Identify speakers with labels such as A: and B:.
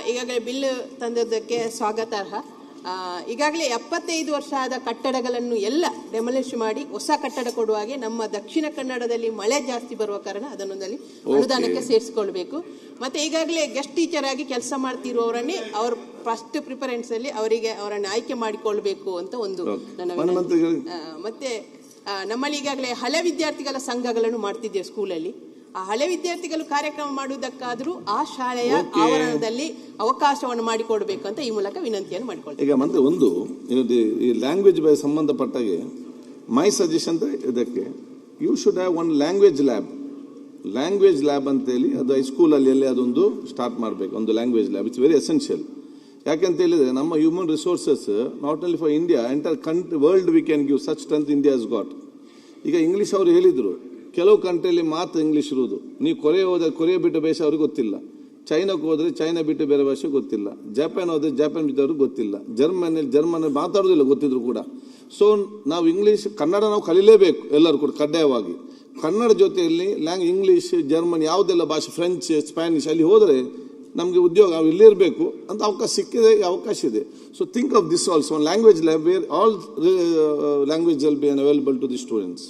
A: ಈಗಾಗಲೇ ಬಿಲ್ ತಂದದ್ದಕ್ಕೆ ಸ್ವಾಗತಾರ್ಹ. ಈಗಾಗಲೇ 75 ವರ್ಷ ಆದ ಕಟ್ಟಡಗಳನ್ನು ಎಲ್ಲ ಡೆಮೊಲಿಷ್ ಮಾಡಿ ಹೊಸ ಕಟ್ಟಡ ಕೊಡುವ ಹಾಗೆ ನಮ್ಮ ದಕ್ಷಿಣ ಕನ್ನಡದಲ್ಲಿ ಮಳೆ ಜಾಸ್ತಿ ಬರುವ ಕಾರಣ ಅದನ್ನೊಂದಲ್ಲಿ ಅನುದಾನಕ್ಕೆ ಸೇರಿಸಿಕೊಳ್ಬೇಕು. ಮತ್ತೆ ಈಗಾಗಲೇ ಗೆಸ್ಟ್ ಟೀಚರ್ ಆಗಿ ಕೆಲಸ ಮಾಡ್ತಿರುವವರನ್ನೇ ಅವ್ರ ಫಸ್ಟ್ ಪ್ರಿಫರೆನ್ಸ್ ಅಲ್ಲಿ ಅವರನ್ನು ಆಯ್ಕೆ ಮಾಡಿಕೊಳ್ಬೇಕು ಅಂತ ಒಂದು ನನ್ನ ಮತ್ತೆ ನಮ್ಮಲ್ಲಿ ಈಗಾಗಲೇ ಹಳೆ ವಿದ್ಯಾರ್ಥಿಗಳ ಸಂಘಗಳನ್ನು ಮಾಡ್ತಿದ್ದೇವೆ ಸ್ಕೂಲಲ್ಲಿ. ಆ ಹಳೆ ವಿದ್ಯಾರ್ಥಿಗಳು ಕಾರ್ಯಕ್ರಮ ಮಾಡುವುದಕ್ಕಾದ್ರೂ ಆ ಶಾಲೆಯ ಆವರಣದಲ್ಲಿ ಅವಕಾಶವನ್ನು ಮಾಡಿಕೊಡ್ಬೇಕು ಅಂತ ಈ ಮೂಲಕ ವಿನಂತಿಯನ್ನು ಮಾಡಿಕೊಳ್ತೀವಿ.
B: ಈಗ ಮತ್ತೆ ಒಂದು ಈ ಲ್ಯಾಂಗ್ವೇಜ್ ಬಗ್ಗೆ ಸಂಬಂಧಪಟ್ಟಾಗೆ ಮೈ ಸಜೆಷನ್ ಇದಕ್ಕೆ you should have one language lab ಅಂತೇಳಿ ಅದು ಹೈಸ್ಕೂಲಲ್ಲಿ ಎಲ್ಲಿ ಅದೊಂದು ಸ್ಟಾರ್ಟ್ ಮಾಡಬೇಕು. ಒಂದು language lab it's very essential. ಯಾಕೆಂತ ಹೇಳಿದ್ರೆ ನಮ್ಮ human resources not only for India, entire world we can give such strength India has got. ಈಗ ಇಂಗ್ಲೀಷ್ ಅವರು ಹೇಳಿದ್ರು, ಕೆಲವು ಕಂಟ್ರಿಯಲ್ಲಿ ಮಾತ್ರ ಇಂಗ್ಲೀಷ್ ಇರುವುದು. ನೀವು ಕೊರಿಯಾ ಹೋದ್ರೆ ಕೊರಿಯಾ ಬಿಟ್ಟು ಭಾಷೆ ಅವ್ರಿಗೆ ಗೊತ್ತಿಲ್ಲ, ಚೈನಾಕ್ಕೆ ಹೋದ್ರೆ ಚೈನಾ ಬಿಟ್ಟು ಬೇರೆ ಭಾಷೆ ಗೊತ್ತಿಲ್ಲ, ಜಪಾನ್ ಹೋದ್ರೆ ಜಪಾನ್ ಬಿಟ್ಟು ಅವ್ರಿಗೆ ಗೊತ್ತಿಲ್ಲ, ಜರ್ಮನ್ ಮಾತಾಡೋದಿಲ್ಲ ಗೊತ್ತಿದ್ರು ಕೂಡ. ಸೊ ನಾವು ಇಂಗ್ಲೀಷ್ ಕನ್ನಡ ನಾವು ಕಲಿಲೇಬೇಕು ಎಲ್ಲರೂ ಕೂಡ ಕಡ್ಡಾಯವಾಗಿ. ಕನ್ನಡ ಜೊತೆಯಲ್ಲಿ ಇಂಗ್ಲೀಷ್, ಜರ್ಮನ್ ಯಾವುದೆಲ್ಲ ಭಾಷೆ, ಫ್ರೆಂಚ್, ಸ್ಪ್ಯಾನಿಷ್ ಅಲ್ಲಿ ಹೋದರೆ ನಮಗೆ ಉದ್ಯೋಗ ಇಲ್ಲೇ ಇರಬೇಕು ಅಂತ ಅವಕಾಶ ಸಿಕ್ಕಿದೆ, ಅವಕಾಶ ಇದೆ. So think of this also, language lab where all language will be available to the students.